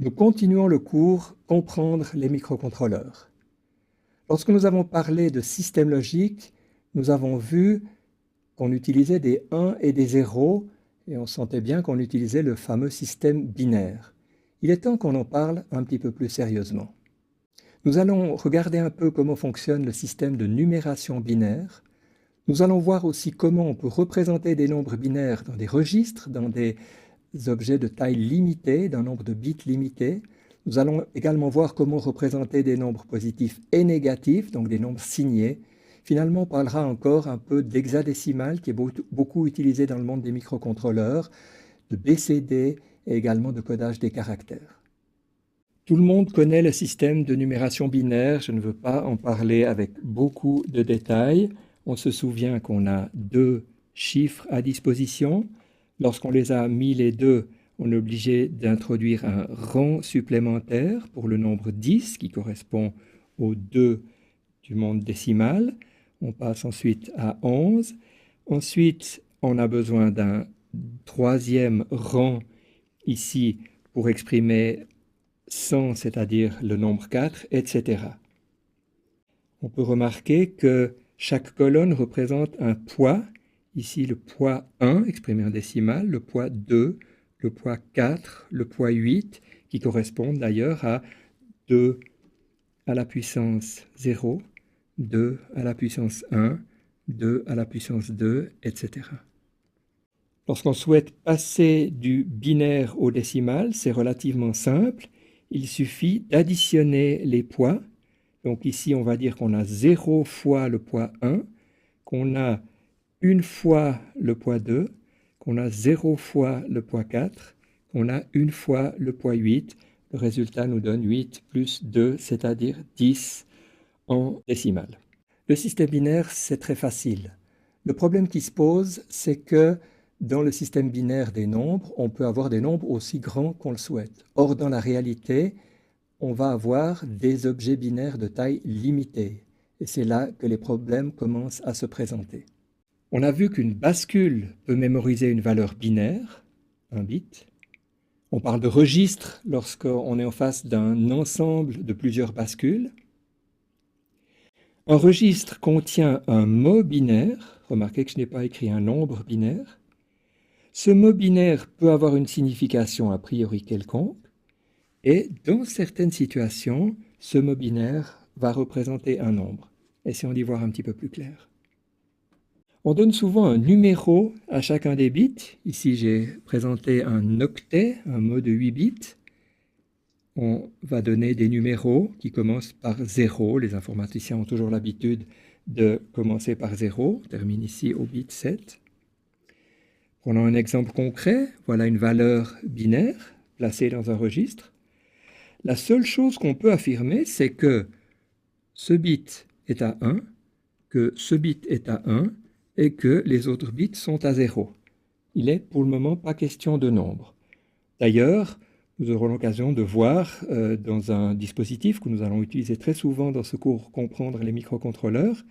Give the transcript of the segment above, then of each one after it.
Nous continuons le cours « Comprendre les microcontrôleurs ». Lorsque nous avons parlé de système logique, nous avons vu qu'on utilisait des 1 et des 0 et on sentait bien qu'on utilisait le fameux système binaire. Il est temps qu'on en parle un petit peu plus sérieusement. Nous allons regarder un peu comment fonctionne le système de numération binaire. Nous allons voir aussi comment on peut représenter des nombres binaires dans des registres, dans des objets de taille limitée, d'un nombre de bits limité. Nous allons également voir comment représenter des nombres positifs et négatifs, donc des nombres signés. Finalement, on parlera encore un peu d'hexadécimal, qui est beaucoup utilisé dans le monde des microcontrôleurs, de BCD et également de codage des caractères. Tout le monde connaît le système de numération binaire, je ne veux pas en parler avec beaucoup de détails. On se souvient qu'on a deux chiffres à disposition. Lorsqu'on les a mis les deux, on est obligé d'introduire un rang supplémentaire pour le nombre 10, qui correspond au 2 du monde décimal. On passe ensuite à 11. Ensuite, on a besoin d'un troisième rang ici pour exprimer 100, c'est-à-dire le nombre 4, etc. On peut remarquer que chaque colonne représente un poids. Ici, le poids 1, exprimé en décimal, le poids 2, le poids 4, le poids 8, qui correspondent d'ailleurs à 2 à la puissance 0, 2 à la puissance 1, 2 à la puissance 2, etc. Lorsqu'on souhaite passer du binaire au décimal, c'est relativement simple. Il suffit d'additionner les poids. Donc ici, on va dire qu'on a 0 fois le poids 1, qu'on a 1 fois le poids 2, qu'on a 0 fois le poids 4, qu'on a 1 fois le poids 8. Le résultat nous donne 8 plus 2, c'est-à-dire 10 en décimale. Le système binaire, c'est très facile. Le problème qui se pose, c'est que dans le système binaire des nombres, on peut avoir des nombres aussi grands qu'on le souhaite. Or, dans la réalité, on va avoir des objets binaires de taille limitée. Et c'est là que les problèmes commencent à se présenter. On a vu qu'une bascule peut mémoriser une valeur binaire, un bit. On parle de registre lorsqu'on est en face d'un ensemble de plusieurs bascules. Un registre contient un mot binaire. Remarquez que je n'ai pas écrit un nombre binaire. Ce mot binaire peut avoir une signification a priori quelconque. Et dans certaines situations, ce mot binaire va représenter un nombre. Essayons d'y voir un petit peu plus clair. On donne souvent un numéro à chacun des bits. Ici, j'ai présenté un octet, un mot de 8 bits. On va donner des numéros qui commencent par 0. Les informaticiens ont toujours l'habitude de commencer par 0. On termine ici au bit 7. Prenons un exemple concret. Voilà une valeur binaire placée dans un registre. La seule chose qu'on peut affirmer, c'est que ce bit est à 1, que ce bit est à 1 et que les autres bits sont à 0. Il n'est pour le moment pas question de nombre. D'ailleurs, nous aurons l'occasion de voir dans un dispositif que nous allons utiliser très souvent dans ce cours « Comprendre les microcontrôleurs »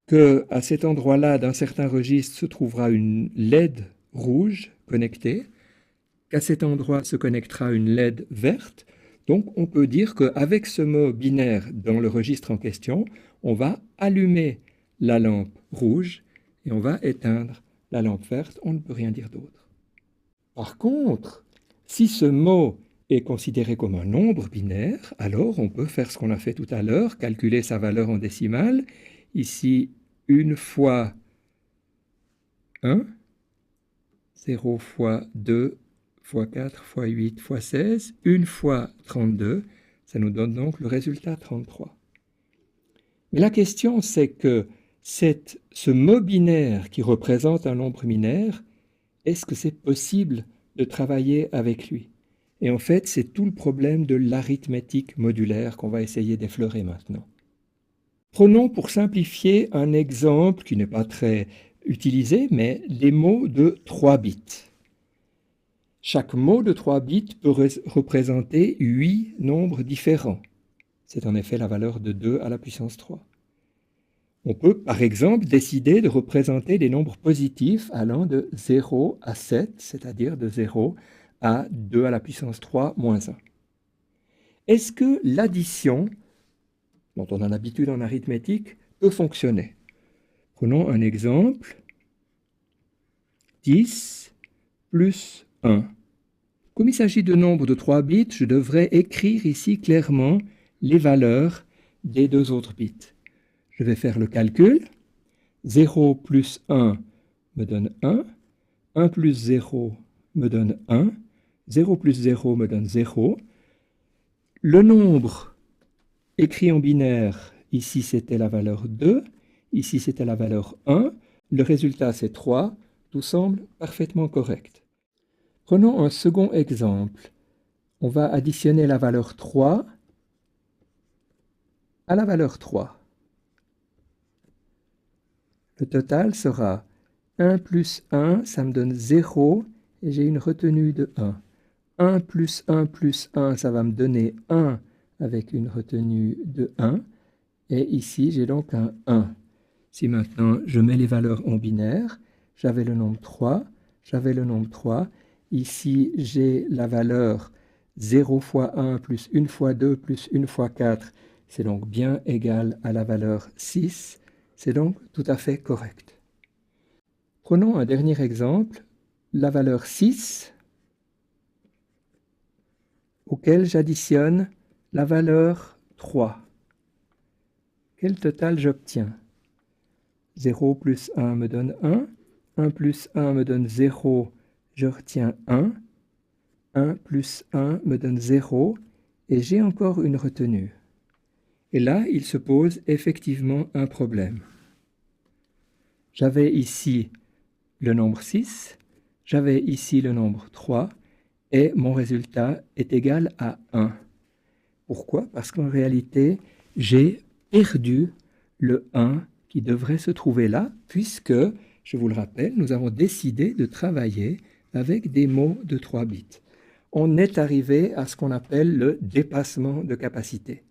qu'à cet endroit-là d'un certain registre se trouvera une LED rouge connectée, qu'à cet endroit se connectera une LED verte. Donc on peut dire qu'avec ce mot binaire dans le registre en question, on va allumer la lampe rouge et on va éteindre la lampe verte. On ne peut rien dire d'autre. Par contre, si ce mot est considéré comme un nombre binaire, alors on peut faire ce qu'on a fait tout à l'heure, calculer sa valeur en décimale. Ici, 1 fois 1, 0 fois 2, fois 4, fois 8, fois 16, 1 fois 32, ça nous donne donc le résultat 33. Mais la question, c'est que ce mot binaire qui représente un nombre binaire, est-ce que c'est possible de travailler avec lui? Et en fait, c'est tout le problème de l'arithmétique modulaire qu'on va essayer d'effleurer maintenant. Prenons pour simplifier un exemple qui n'est pas très utilisé, mais les mots de 3 bits. Chaque mot de 3 bits peut représenter 8 nombres différents. C'est en effet la valeur de 2 à la puissance 3. On peut, par exemple, décider de représenter des nombres positifs allant de 0 à 7, c'est-à-dire de 0 à 2 à la puissance 3 moins 1. est-ce que l'addition, dont on a l'habitude en arithmétique, peut fonctionner? Prenons un exemple. 10 plus 1. Comme il s'agit de nombres de 3 bits, je devrais écrire ici clairement les valeurs des deux autres bits. Je vais faire le calcul. 0 plus 1 me donne 1. 1 plus 0 me donne 1. 0 plus 0 me donne 0. Le nombre écrit en binaire, ici c'était la valeur 2, ici c'était la valeur 1. Le résultat c'est 3. Tout semble parfaitement correct. Prenons un second exemple. On va additionner la valeur 3 à la valeur 3. Le total sera 1 plus 1, ça me donne 0, et j'ai une retenue de 1. 1 plus 1 plus 1, ça va me donner 1 avec une retenue de 1. Et ici, j'ai donc un 1. Si maintenant je mets les valeurs en binaire, j'avais le nombre 3, j'avais le nombre 3. Ici, j'ai la valeur 0 fois 1 plus 1 fois 2 plus 1 fois 4. C'est donc bien égal à la valeur 6. C'est donc tout à fait correct. Prenons un dernier exemple, la valeur 6, auquel j'additionne la valeur 3. Quel total j'obtiens? 0 plus 1 me donne 1. 1 plus 1 me donne 0. Je retiens 1. 1 plus 1 me donne 0. Et j'ai encore une retenue. Et là, il se pose effectivement un problème. J'avais ici le nombre 6. J'avais ici le nombre 3. Et mon résultat est égal à 1. Pourquoi? Parce qu'en réalité, j'ai perdu le 1 qui devrait se trouver là, puisque, je vous le rappelle, nous avons décidé de travailler avec des mots de 3 bits. On est arrivé à ce qu'on appelle le dépassement de capacité.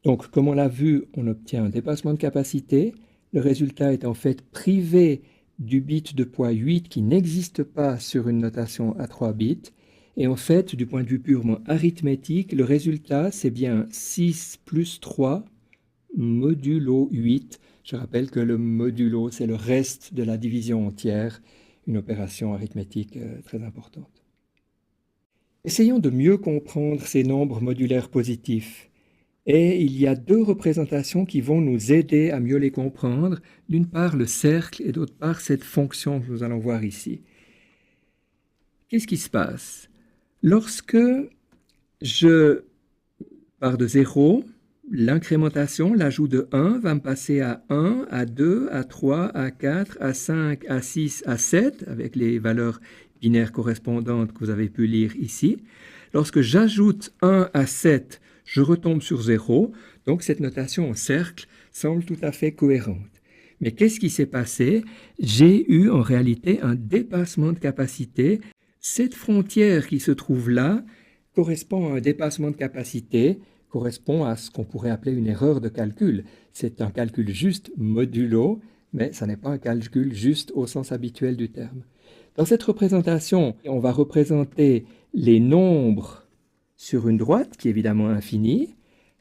Donc, comme on l'a vu, on obtient un dépassement de capacité. Le résultat est en fait privé du bit de poids 8 qui n'existe pas sur une notation à 3 bits. Et en fait, du point de vue purement arithmétique, le résultat, c'est bien 6 plus 3 modulo 8. Je rappelle que le modulo, c'est le reste de la division entière, une opération arithmétique très importante. Essayons de mieux comprendre ces nombres modulaires positifs. Et il y a deux représentations qui vont nous aider à mieux les comprendre. D'une part, le cercle et d'autre part, cette fonction que nous allons voir ici. Qu'est-ce qui se passe? Lorsque je pars de 0, l'incrémentation, l'ajout de 1 va me passer à 1, à 2, à 3, à 4, à 5, à 6, à 7, avec les valeurs binaires correspondantes que vous avez pu lire ici. Lorsque j'ajoute 1 à 7, je retombe sur 0, donc cette notation en cercle semble tout à fait cohérente. Mais qu'est-ce qui s'est passé? J'ai eu en réalité un dépassement de capacité. Cette frontière qui se trouve là correspond à un dépassement de capacité, correspond à ce qu'on pourrait appeler une erreur de calcul. C'est un calcul juste modulo, mais ça n'est pas un calcul juste au sens habituel du terme. Dans cette représentation, on va représenter les nombres sur une droite, qui est évidemment infinie.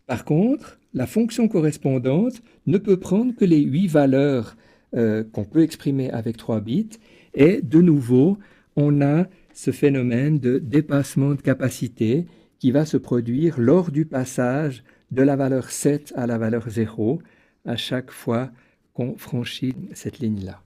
Par contre, la fonction correspondante ne peut prendre que les 8 valeurs qu'on peut exprimer avec 3 bits. Et de nouveau, on a ce phénomène de dépassement de capacité qui va se produire lors du passage de la valeur 7 à la valeur 0, à chaque fois qu'on franchit cette ligne-là.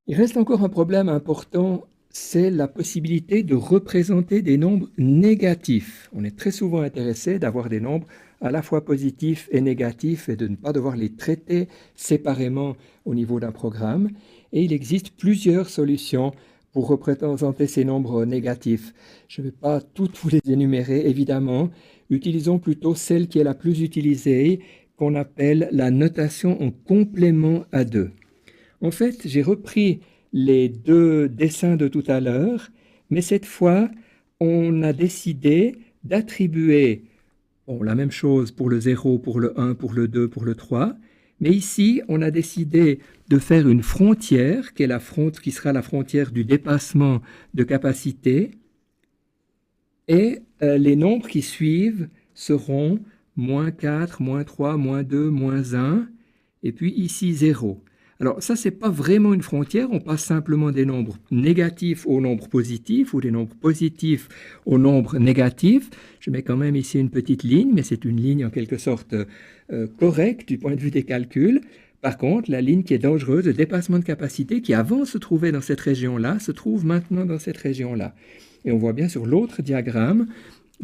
Il reste encore un problème important, c'est la possibilité de représenter des nombres négatifs. On est très souvent intéressé d'avoir des nombres à la fois positifs et négatifs et de ne pas devoir les traiter séparément au niveau d'un programme. Et il existe plusieurs solutions pour représenter ces nombres négatifs. Je ne vais pas toutes vous les énumérer, évidemment. Utilisons plutôt celle qui est la plus utilisée, qu'on appelle la notation en complément à 2. En fait, j'ai repris les deux dessins de tout à l'heure, mais cette fois, on a décidé d'attribuer la même chose pour le 0, pour le 1, pour le 2, pour le 3, mais ici, on a décidé de faire une frontière, qui sera la frontière du dépassement de capacité, Et les nombres qui suivent seront moins 4, moins 3, moins 2, moins 1, et puis ici 0. Alors ça, ce n'est pas vraiment une frontière, on passe simplement des nombres négatifs aux nombres positifs ou des nombres positifs aux nombres négatifs. Je mets quand même ici une petite ligne, mais c'est une ligne en quelque sorte correcte du point de vue des calculs. Par contre, la ligne qui est dangereuse, le dépassement de capacité, qui avant se trouvait dans cette région-là, se trouve maintenant dans cette région-là. Et on voit bien sur l'autre diagramme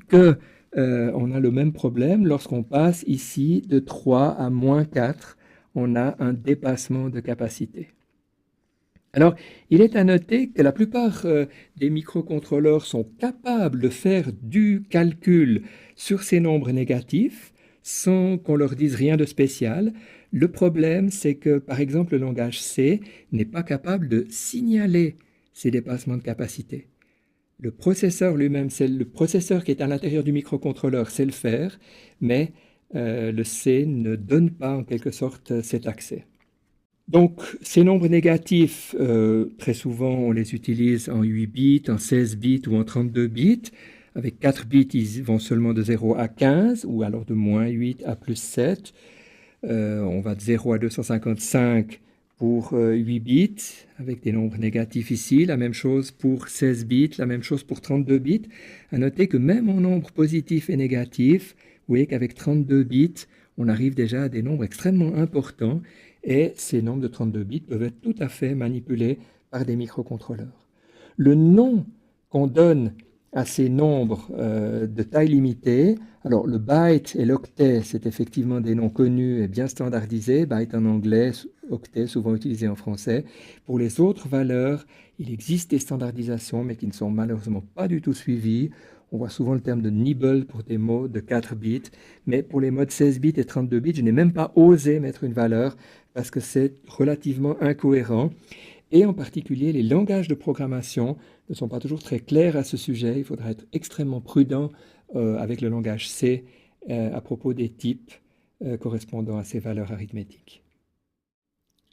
que on a le même problème lorsqu'on passe ici de 3 à moins 4. On a un dépassement de capacité. Alors, il est à noter que la plupart des microcontrôleurs sont capables de faire du calcul sur ces nombres négatifs sans qu'on leur dise rien de spécial. Le problème, c'est que, par exemple, le langage C n'est pas capable de signaler ces dépassements de capacité. Le processeur lui-même, c'est le processeur qui est à l'intérieur du microcontrôleur, sait le faire, mais le C ne donne pas en quelque sorte cet accès. Donc, ces nombres négatifs, très souvent, on les utilise en 8 bits, en 16 bits ou en 32 bits. Avec 4 bits, ils vont seulement de 0 à 15, ou alors de moins 8 à plus 7. On va de 0 à 255 pour 8 bits, avec des nombres négatifs ici. La même chose pour 16 bits, la même chose pour 32 bits. À noter que même en nombres positifs et négatifs, vous voyez qu'avec 32 bits, on arrive déjà à des nombres extrêmement importants. Et ces nombres de 32 bits peuvent être tout à fait manipulés par des microcontrôleurs. Le nom qu'on donne à ces nombres de taille limitée, alors le byte et l'octet, c'est effectivement des noms connus et bien standardisés, byte en anglais, octet souvent utilisé en français. Pour les autres valeurs, il existe des standardisations, mais qui ne sont malheureusement pas du tout suivies. On voit souvent le terme de nibble pour des mots de 4 bits, mais pour les mots de 16 bits et 32 bits, je n'ai même pas osé mettre une valeur parce que c'est relativement incohérent. Et en particulier, les langages de programmation ne sont pas toujours très clairs à ce sujet. Il faudra être extrêmement prudent avec le langage C à propos des types correspondant à ces valeurs arithmétiques.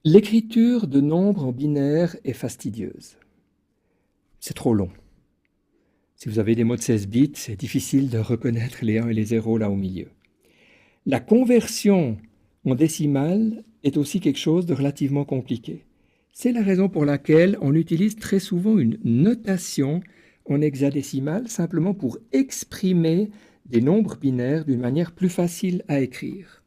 L'écriture de nombres en binaire est fastidieuse. C'est trop long. Si vous avez des mots de 16 bits, c'est difficile de reconnaître les 1 et les 0 là au milieu. La conversion en décimale est aussi quelque chose de relativement compliqué. C'est la raison pour laquelle on utilise très souvent une notation en hexadécimal simplement pour exprimer des nombres binaires d'une manière plus facile à écrire.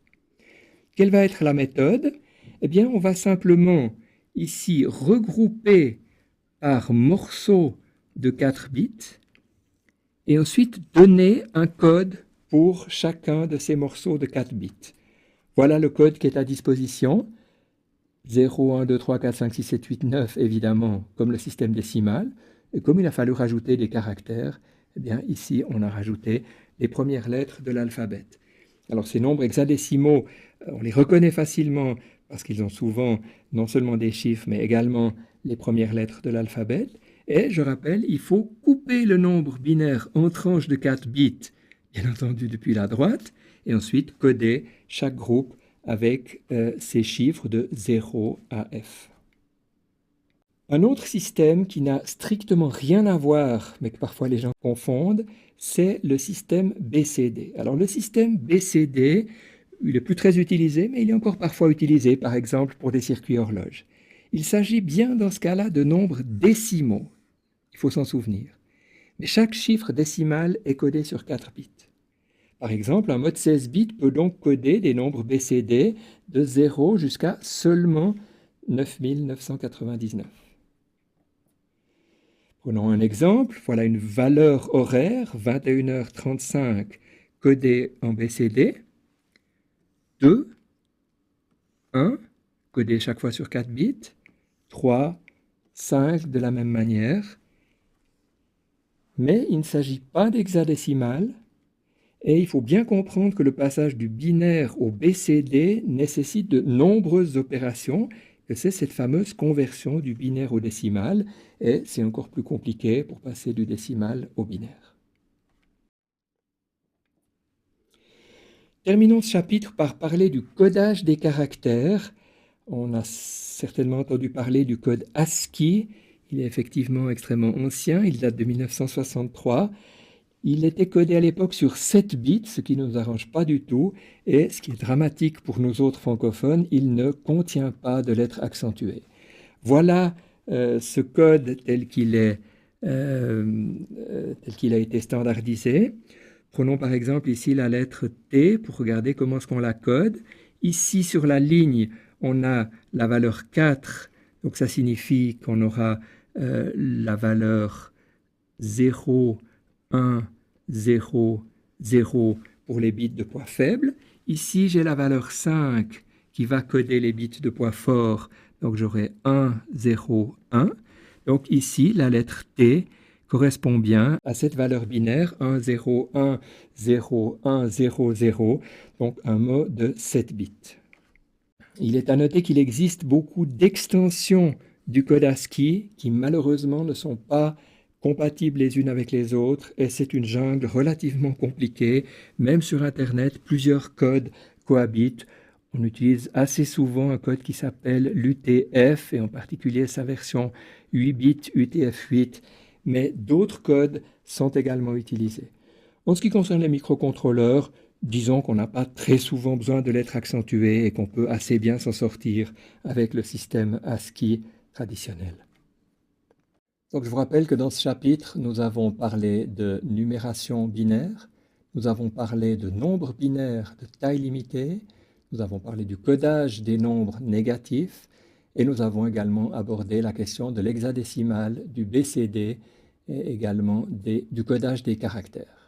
Quelle va être la méthode? Eh bien, on va simplement ici regrouper par morceaux de 4 bits et ensuite donner un code pour chacun de ces morceaux de 4 bits. Voilà le code qui est à disposition. 0, 1, 2, 3, 4, 5, 6, 7, 8, 9, évidemment, comme le système décimal. Et comme il a fallu rajouter des caractères, eh bien, ici, on a rajouté les premières lettres de l'alphabet. Alors, ces nombres hexadécimaux, on les reconnaît facilement parce qu'ils ont souvent non seulement des chiffres, mais également les premières lettres de l'alphabet. Et, je rappelle, il faut couper le nombre binaire en tranches de 4 bits, bien entendu depuis la droite, et ensuite coder chaque groupe avec ces chiffres de 0 à F. Un autre système qui n'a strictement rien à voir, mais que parfois les gens confondent, c'est le système BCD. Alors le système BCD, il n'est plus très utilisé, mais il est encore parfois utilisé, par exemple pour des circuits horloges. Il s'agit bien dans ce cas-là de nombres décimaux, il faut s'en souvenir. Mais chaque chiffre décimal est codé sur 4 bits. Par exemple, un mode 16 bits peut donc coder des nombres BCD de 0 jusqu'à seulement 9999. Prenons un exemple. Voilà une valeur horaire, 21h35, codée en BCD. 2, 1, codé chaque fois sur 4 bits. 3, 5 de la même manière. Mais il ne s'agit pas d'hexadécimal. Et il faut bien comprendre que le passage du binaire au BCD nécessite de nombreuses opérations, que c'est cette fameuse conversion du binaire au décimal, et c'est encore plus compliqué pour passer du décimal au binaire. Terminons ce chapitre par parler du codage des caractères. On a certainement entendu parler du code ASCII. Il est effectivement extrêmement ancien, il date de 1963. Il était codé à l'époque sur 7 bits, ce qui ne nous arrange pas du tout, et ce qui est dramatique pour nous autres francophones, il ne contient pas de lettres accentuées. Voilà ce code tel qu'il a été standardisé. Prenons par exemple ici la lettre T pour regarder comment est-ce qu'on la code. Ici sur la ligne, on a la valeur 4, donc ça signifie qu'on aura la valeur 0, 1, 0, 0 pour les bits de poids faible. Ici, j'ai la valeur 5 qui va coder les bits de poids fort, donc j'aurai 1, 0, 1. Donc ici, la lettre T correspond bien à cette valeur binaire 1, 0, 1, 0, 1, 0, 0, donc un mot de 7 bits. Il est à noter qu'il existe beaucoup d'extensions du code ASCII qui malheureusement ne sont pas compatibles les unes avec les autres et c'est une jungle relativement compliquée. Même sur Internet, plusieurs codes cohabitent. On utilise assez souvent un code qui s'appelle l'UTF et en particulier sa version 8 bits UTF-8, mais d'autres codes sont également utilisés. En ce qui concerne les microcontrôleurs, disons qu'on n'a pas très souvent besoin de lettres accentuées et qu'on peut assez bien s'en sortir avec le système ASCII traditionnel. Donc je vous rappelle que dans ce chapitre, nous avons parlé de numération binaire, nous avons parlé de nombres binaires de taille limitée, nous avons parlé du codage des nombres négatifs et nous avons également abordé la question de l'hexadécimal, du BCD et également du codage des caractères.